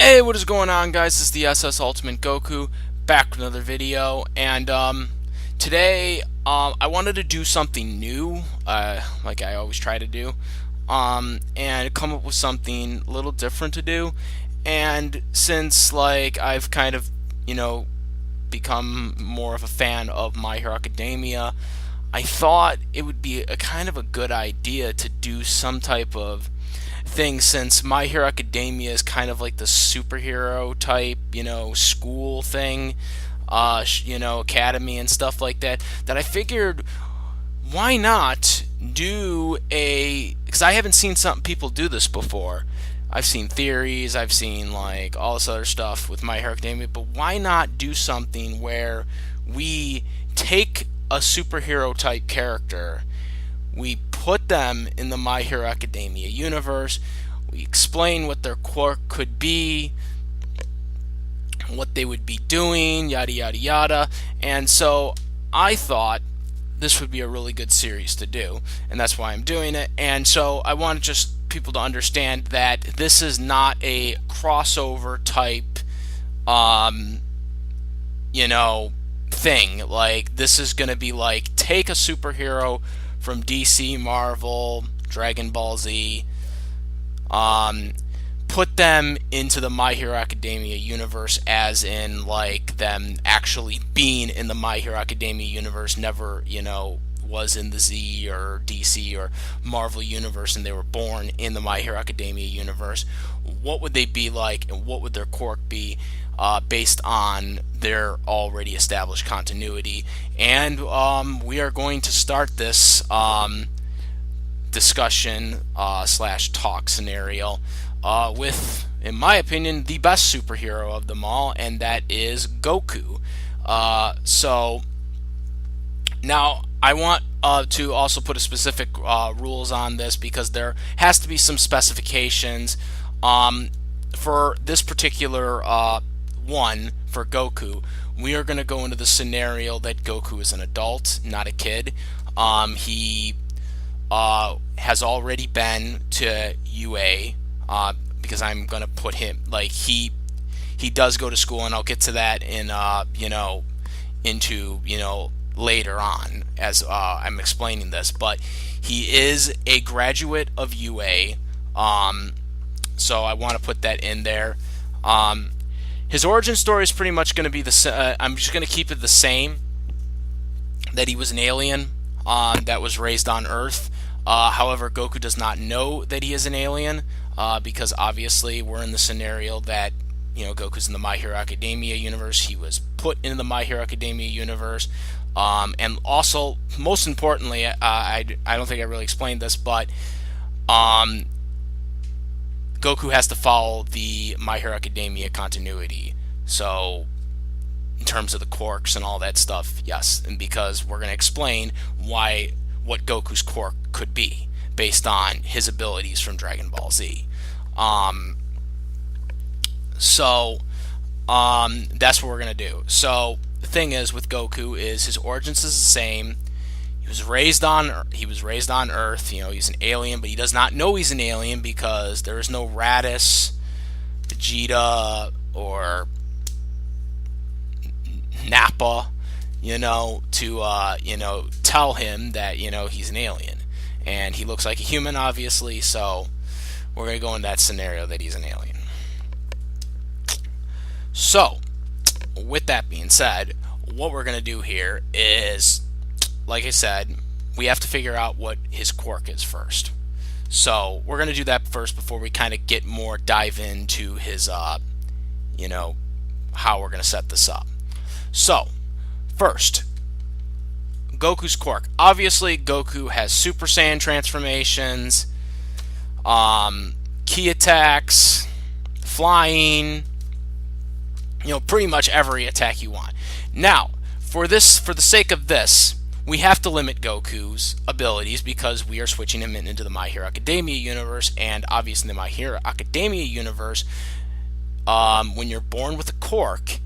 Hey, what is going on, guys? This is the SS Ultimate Goku, back with another video, and today I wanted to do something new, like I always try to do, and come up with something a little different to do. And since I've kind of become more of a fan of My Hero Academia, I thought it would be a kind of a good idea to do some type of thing, since My Hero Academia is kind of like the superhero type, school thing, academy and stuff like that. That I figured, why not do because I haven't seen some people do this before. I've seen theories, I've seen like all this other stuff with My Hero Academia, but why not do something where we take a superhero type character, we put them in the My Hero Academia universe, we explain what their quirk could be, what they would be doing, yada yada yada. And so I thought this would be a really good series to do, and that's why I'm doing it. And so I want just people to understand that this is not a crossover type thing. Like, this is going to be like, take a superhero from DC, Marvel, Dragon Ball Z, put them into the My Hero Academia universe, as in like them actually being in the My Hero Academia universe, never, was in the Z or DC or Marvel universe, and they were born in the My Hero Academia universe. What would they be like, and what would their quirk be, based on their already established continuity? And we are going to start this discussion slash talk scenario with, in my opinion, the best superhero of them all, and that is Goku. So now I want to also put a specific rules on this, because there has to be some specifications for this particular one. For Goku, we are going to go into the scenario that Goku is an adult, not a kid. He has already been to UA, because I'm going to put him, like, he does go to school, and I'll get to that in later on as I'm explaining this. But he is a graduate of UA, so I want to put that in there. His origin story is pretty much going to be I'm just going to keep it the same, that he was an alien that was raised on Earth. However, Goku does not know that he is an alien, because obviously we're in the scenario that Goku's in the My Hero Academia universe. He was put into the My Hero Academia universe, and also, most importantly, I don't think I really explained this, but Goku has to follow the My Hero Academia continuity. So, in terms of the quirks and all that stuff, yes, and because we're going to explain what Goku's quirk could be based on his abilities from Dragon Ball Z. That's what we're going to do. So the thing is with Goku is his origins is the same. He was raised on Earth. He's an alien, but he does not know he's an alien, because there is no Raditz, Vegeta, or Nappa, to tell him that he's an alien. And he looks like a human, obviously, so we're going to go in that scenario that he's an alien. So, with that being said, what we're going to do here is, like I said, we have to figure out what his quirk is first. So we're going to do that first before we kind of dive into his, how we're going to set this up. So, first, Goku's quirk. Obviously, Goku has Super Saiyan transformations, ki attacks, flying, pretty much every attack you want. Now, for the sake of this, we have to limit Goku's abilities, because we are switching him into the My Hero Academia universe, and obviously in the My Hero Academia universe, when you're born with a quirk,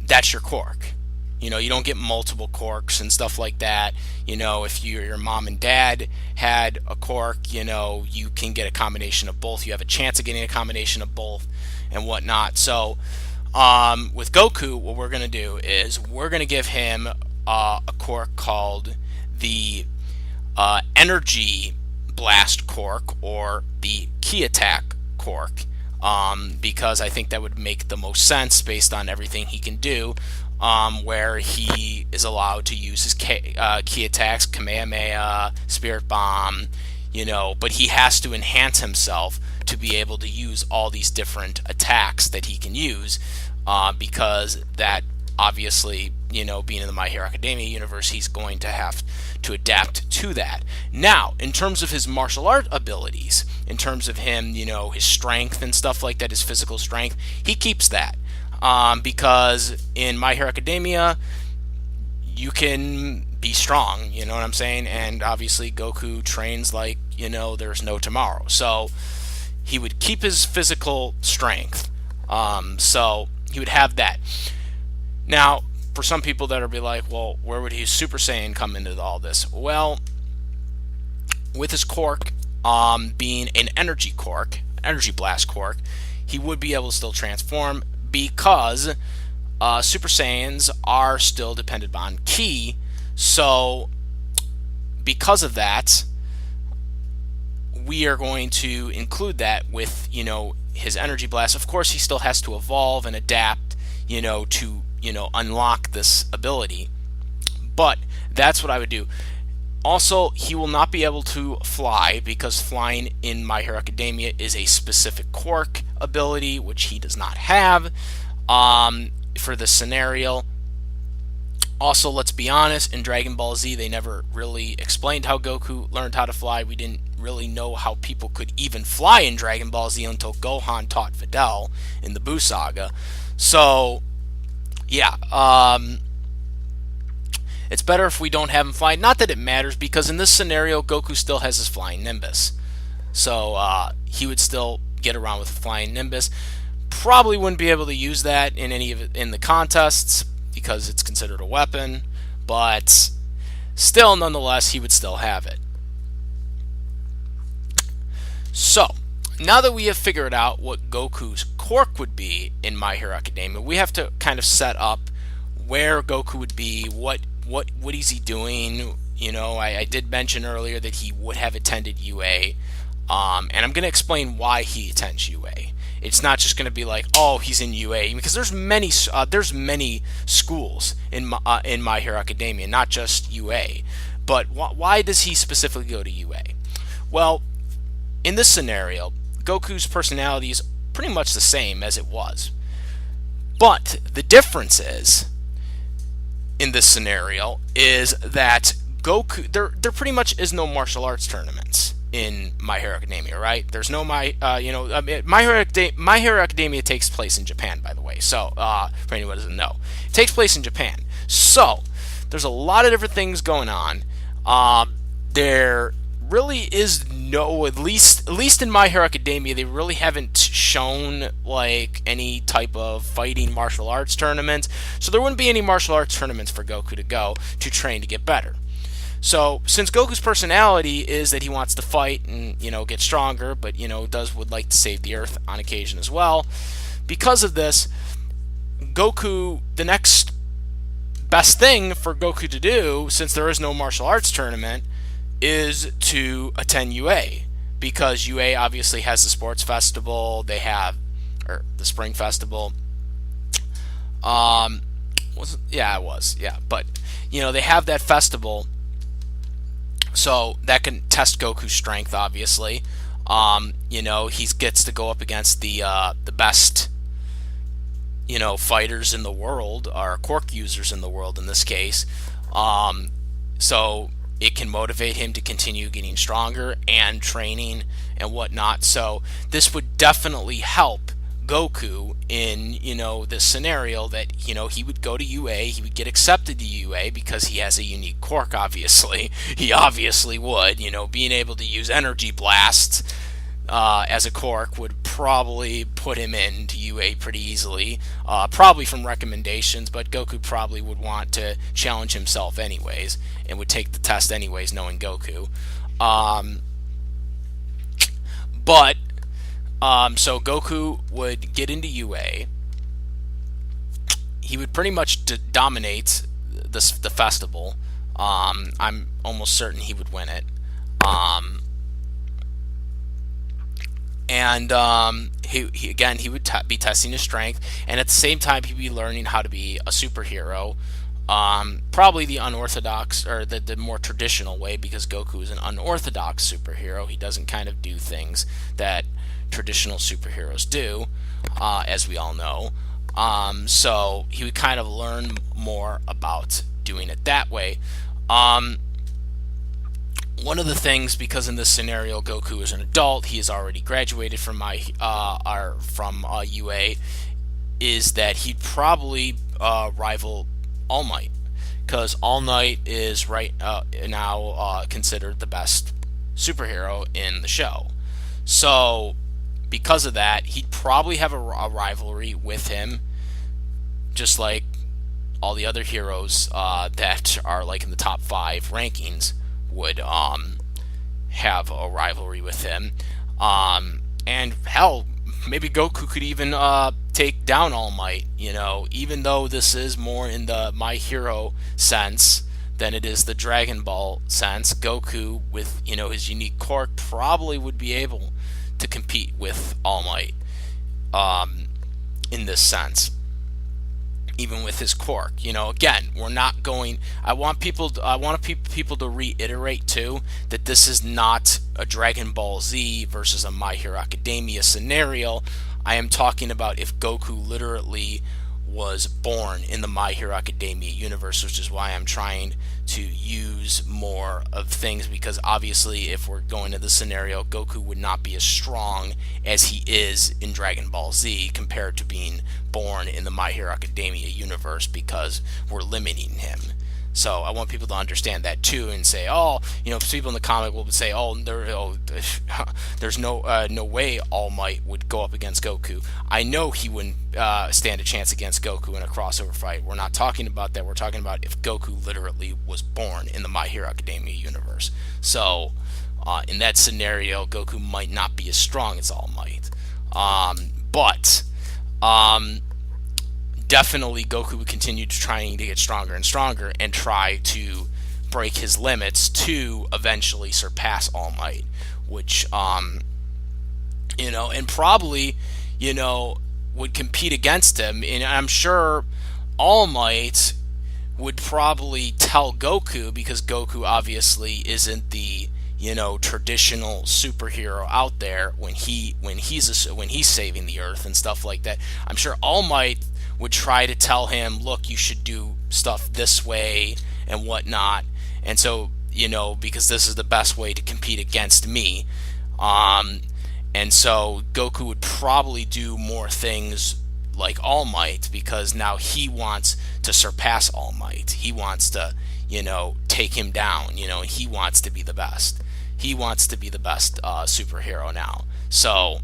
that's your quirk. You don't get multiple Quirks and stuff like that. If your mom and dad had a Quirk, you can get a combination of both. You have a chance of getting a combination of both and whatnot. So with Goku, what we're going to do is we're going to give him a Quirk called the Energy Blast Quirk, or the Ki Attack Quirk, because I think that would make the most sense based on everything he can do, where he is allowed to use his Ki attacks, Kamehameha, Spirit Bomb, but he has to enhance himself to be able to use all these different attacks that he can use, because that obviously, being in the My Hero Academia universe, he's going to have to adapt to that. Now, in terms of his martial art abilities, in terms of him, his strength and stuff like that, his physical strength, he keeps that. Because in My Hero Academia, you can be strong, you know what I'm saying? And obviously Goku trains like, there's no tomorrow. So he would keep his physical strength. So he would have that. Now, for some people that would be like, well, where would his Super Saiyan come into all this? Well, with his Quirk being an energy Quirk, energy blast Quirk, he would be able to still transform, because Super Saiyans are still dependent on Ki. So because of that, we are going to include that with, his energy blast. Of course, he still has to evolve and adapt, to, unlock this ability. But that's what I would do. Also, he will not be able to fly, because flying in My Hero Academia is a specific Quirk ability, which he does not have for this scenario. Also, let's be honest, in Dragon Ball Z, they never really explained how Goku learned how to fly. We didn't really know how people could even fly in Dragon Ball Z until Gohan taught Videl in the Buu Saga. So, yeah, it's better if we don't have him fly. Not that it matters, because in this scenario, Goku still has his flying Nimbus. So he would still get around with a flying Nimbus. Probably wouldn't be able to use that in the contests, because it's considered a weapon. But still, nonetheless, he would still have it. So, now that we have figured out what Goku's Quirk would be in My Hero Academia, we have to kind of set up where Goku would be, what is he doing. I did mention earlier that he would have attended UA, and I'm going to explain why he attends UA. It's not just going to be like, oh, he's in UA, because there's many schools in My Hero Academia, not just UA. But why does he specifically go to UA? Well, in this scenario, Goku's personality is pretty much the same as it was. But the difference is, in this scenario, is that Goku, there pretty much is no martial arts tournaments in My Hero Academia, right? There's no My Hero Academia takes place in Japan, by the way. So, for anyone who doesn't know, it takes place in Japan. So, there's a lot of different things going on. There really is no, at least in My Hero Academia, they really haven't shown like any type of fighting martial arts tournaments. So there wouldn't be any martial arts tournaments for Goku to go to train to get better. So since Goku's personality is that he wants to fight and get stronger, but would like to save the Earth on occasion as well, because of this, Goku, the next best thing for Goku to do, since there is no martial arts tournament, is to attend UA, because UA obviously has the sports festival. They have, or the spring festival. But they have that festival, so that can test Goku's strength. Obviously, he gets to go up against the best, fighters in the world, or Quirk users in the world in this case. So it can motivate him to continue getting stronger and training and whatnot. So this would definitely help Goku in, this scenario that, he would go to UA, he would get accepted to UA because he has a unique Quirk, obviously. He obviously would, being able to use energy blasts as a Quirk would probably put him into UA pretty easily, probably from recommendations, but Goku probably would want to challenge himself anyways and would take the test anyways, knowing Goku. Um, but so Goku would get into UA. He would pretty much dominate the festival. I'm almost certain he would win it. Um, and he would be testing his strength, and at the same time he'd be learning how to be a superhero. Probably the unorthodox, or the more traditional way, because Goku is an unorthodox superhero. He doesn't kind of do things that traditional superheroes do, as we all know. So he would kind of learn more about doing it that way. One of the things, because in this scenario Goku is an adult, he has already graduated from UA, is that he'd probably rival All Might, because All Might is right now considered the best superhero in the show. So because of that, he'd probably have a rivalry with him, just like all the other heroes that are like in the top 5 rankings would have a rivalry with him. And hell, maybe Goku could even take down All Might, even though this is more in the My Hero sense than it is the Dragon Ball sense. Goku, with his unique quirk, probably would be able to compete with All Might in this sense, even with his quirk. Again, we're not going. I want people to reiterate too that this is not a Dragon Ball Z versus a My Hero Academia scenario. I am talking about if Goku literally was born in the My Hero Academia universe, which is why I'm trying to use more of things, because obviously if we're going to the scenario, Goku would not be as strong as he is in Dragon Ball Z compared to being born in the My Hero Academia universe, because we're limiting him. So I want people to understand that too, and say, people in the comic will say, there's no way All Might would go up against Goku. I know he wouldn't stand a chance against Goku in a crossover fight. We're not talking about that. We're talking about if Goku literally was born in the My Hero Academia universe. So in that scenario, Goku might not be as strong as All Might. But definitely Goku would continue to trying to get stronger and stronger and try to break his limits to eventually surpass All Might, which and probably would compete against him. And I'm sure All Might would probably tell Goku, because Goku obviously isn't the traditional superhero out there when he's saving the Earth and stuff like that. I'm sure All Might would try to tell him, look, you should do stuff this way and whatnot. And so, because this is the best way to compete against me. And so Goku would probably do more things like All Might, because now he wants to surpass All Might. He wants to, take him down. He wants to be the best. He wants to be the best superhero now. So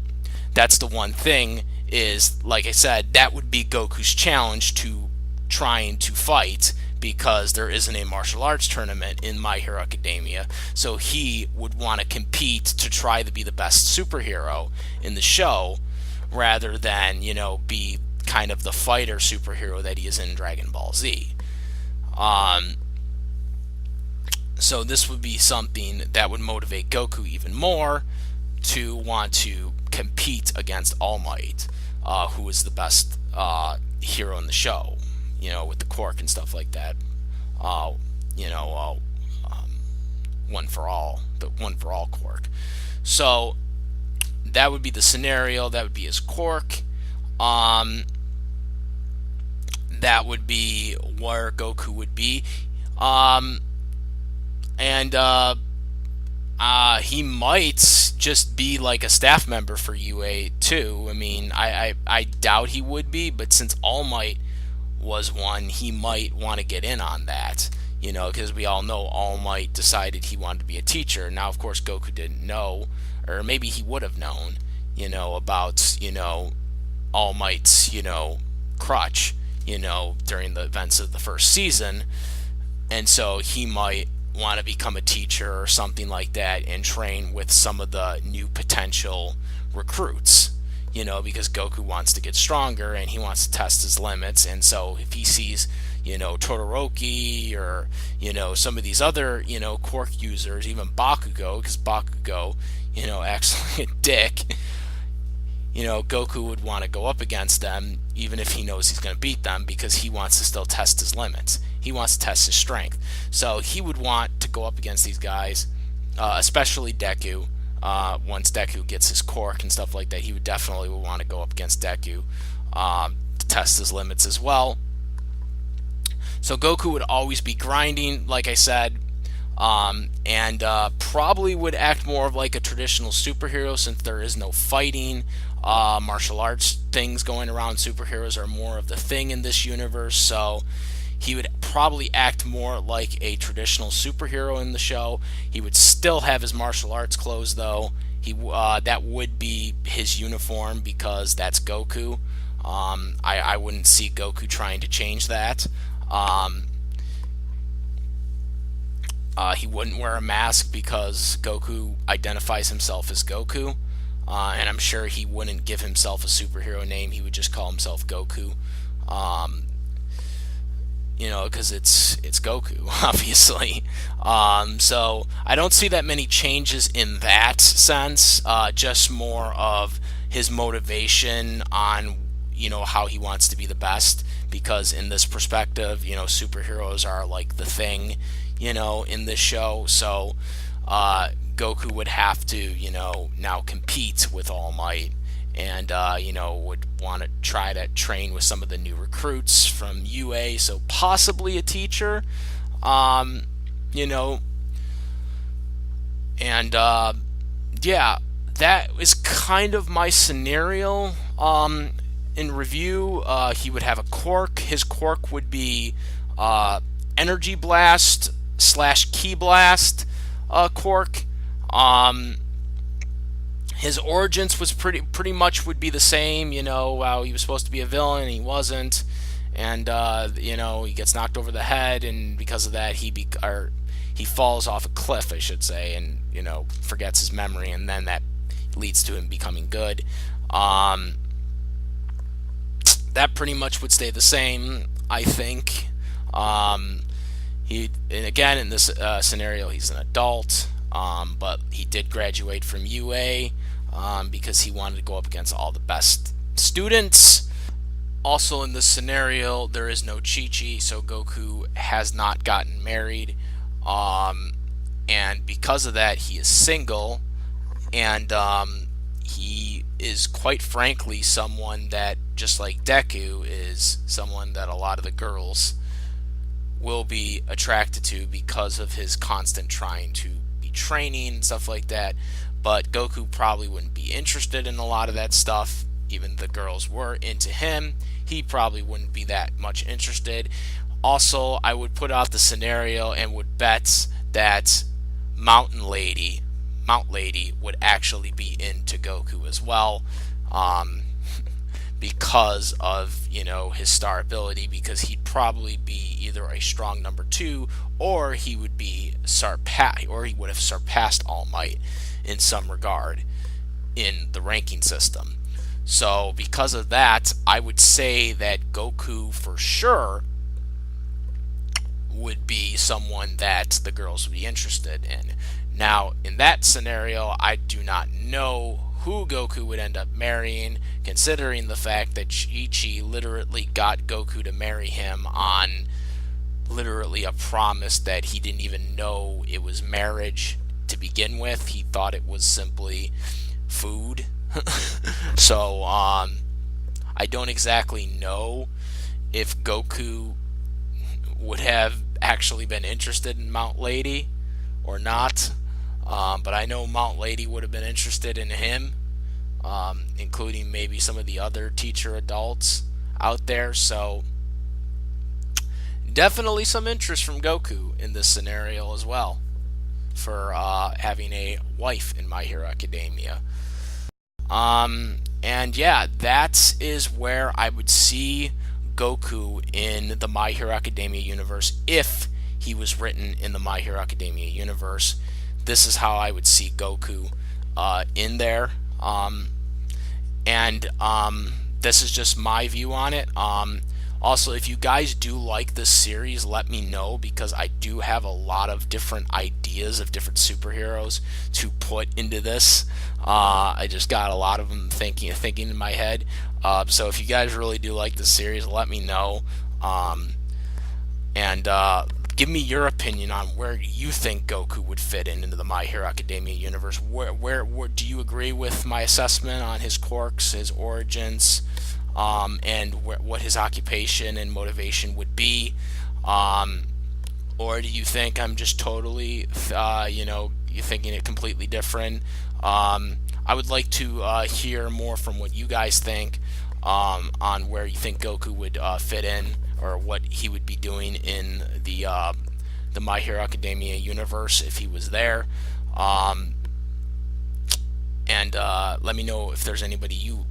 that's the one thing, is, like I said, that would be Goku's challenge to trying to fight, because there isn't a martial arts tournament in My Hero Academia. So he would want to compete to try to be the best superhero in the show, rather than, be kind of the fighter superhero that he is in Dragon Ball Z. So this would be something that would motivate Goku even more to want to compete against All Might, who is the best hero in the show, with the quirk and stuff like that. One for all, the one for all quirk. So that would be the scenario. That would be his quirk. That would be where Goku would be. And he might just be like a staff member for UA too. I mean, I doubt he would be, but since All Might was one, he might want to get in on that, because we all know All Might decided he wanted to be a teacher. Now, of course, Goku didn't know, or maybe he would have known, about, All Might's, crutch, during the events of the first season. And so he might want to become a teacher or something like that and train with some of the new potential recruits, because Goku wants to get stronger and he wants to test his limits. And so if he sees, Todoroki or, some of these other, Quirk users, even Bakugo, because Bakugo, acts like a dick, Goku would want to go up against them, even if he knows he's going to beat them, because he wants to still test his limits. He wants to test his strength. So he would want to go up against these guys, especially Deku. Once Deku gets his Quirk and stuff like that, he would definitely want to go up against Deku to test his limits as well. So Goku would always be grinding, like I said, and probably would act more of like a traditional superhero since there is no fighting. Martial arts things going around. Superheroes are more of the thing in this universe, so he would probably act more like a traditional superhero in the show. He would still have his martial arts clothes, though. That would be his uniform because that's Goku. I wouldn't see Goku trying to change that. He wouldn't wear a mask because Goku identifies himself as Goku. And I'm sure he wouldn't give himself a superhero name. He would just call himself Goku. Because it's Goku, obviously. So I don't see that many changes in that sense. Just more of his motivation on, how he wants to be the best. Because in this perspective, superheroes are like the thing, in this show. So Goku would have to, now compete with All Might, and would want to try to train with some of the new recruits from UA, so possibly a teacher, and yeah, that is kind of my scenario. In review, he would have a Quirk. His Quirk would be Energy Blast / Ki Blast Quirk. His origins was pretty much would be the same. How he was supposed to be a villain and he wasn't, and he gets knocked over the head, and because of that he falls off a cliff, I should say, and forgets his memory, and then that leads to him becoming good. That pretty much would stay the same, I think. And again, in this scenario, he's an adult, but he did graduate from UA because he wanted to go up against all the best students. Also, in this scenario, there is no Chi-Chi, so Goku has not gotten married, and because of that, he is single, and he is quite frankly someone that, just like Deku, is someone that a lot of the girls will be attracted to because of his constant trying to be training and stuff like that. But Goku probably wouldn't be interested in a lot of that stuff. Even the girls were into him, he probably wouldn't be that much interested. Also, I would put out the scenario and would bet that Mount Lady would actually be into Goku as well, because of his star ability, because he'd probably be either a strong number 2 or he would have surpassed All Might in some regard in the ranking system. So because of that, I would say that Goku for sure would be someone that the girls would be interested in. Now, in that scenario, I do not know who Goku would end up marrying, considering the fact that Chi-Chi literally got Goku to marry him on literally a promise that he didn't even know it was marriage to begin with. He thought it was simply food. So, I don't exactly know if Goku would have actually been interested in Mount Lady or not. But I know Mount Lady would have been interested in him, including maybe some of the other teacher adults out there. So definitely some interest from Goku in this scenario as well, for having a wife in My Hero Academia. And yeah, that is where I would see Goku in the My Hero Academia universe if he was written in the My Hero Academia universe. This is how I would see Goku in there. And this is just my view on it. Also, if you guys do like this series, let me know, because I do have a lot of different ideas of different superheroes to put into this. I just got a lot of them thinking in my head. So if you guys really do like this series, let me know. And give me your opinion on where you think Goku would fit into the My Hero Academia universe. Where do you agree with my assessment on his quirks, his origins, and what his occupation and motivation would be? Or do you think I'm just totally, you're thinking it completely different? I would like to hear more from what you guys think on where you think Goku would fit in, or what he would be doing in the My Hero Academia universe if he was there. And let me know if there's anybody you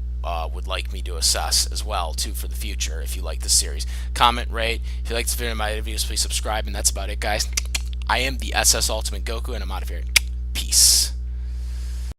would like me to assess as well too for the future if you like this series. Comment, rate. If you like this video and my videos, please subscribe. And that's about it, guys. I am the SS Ultimate Goku, and I'm out of here.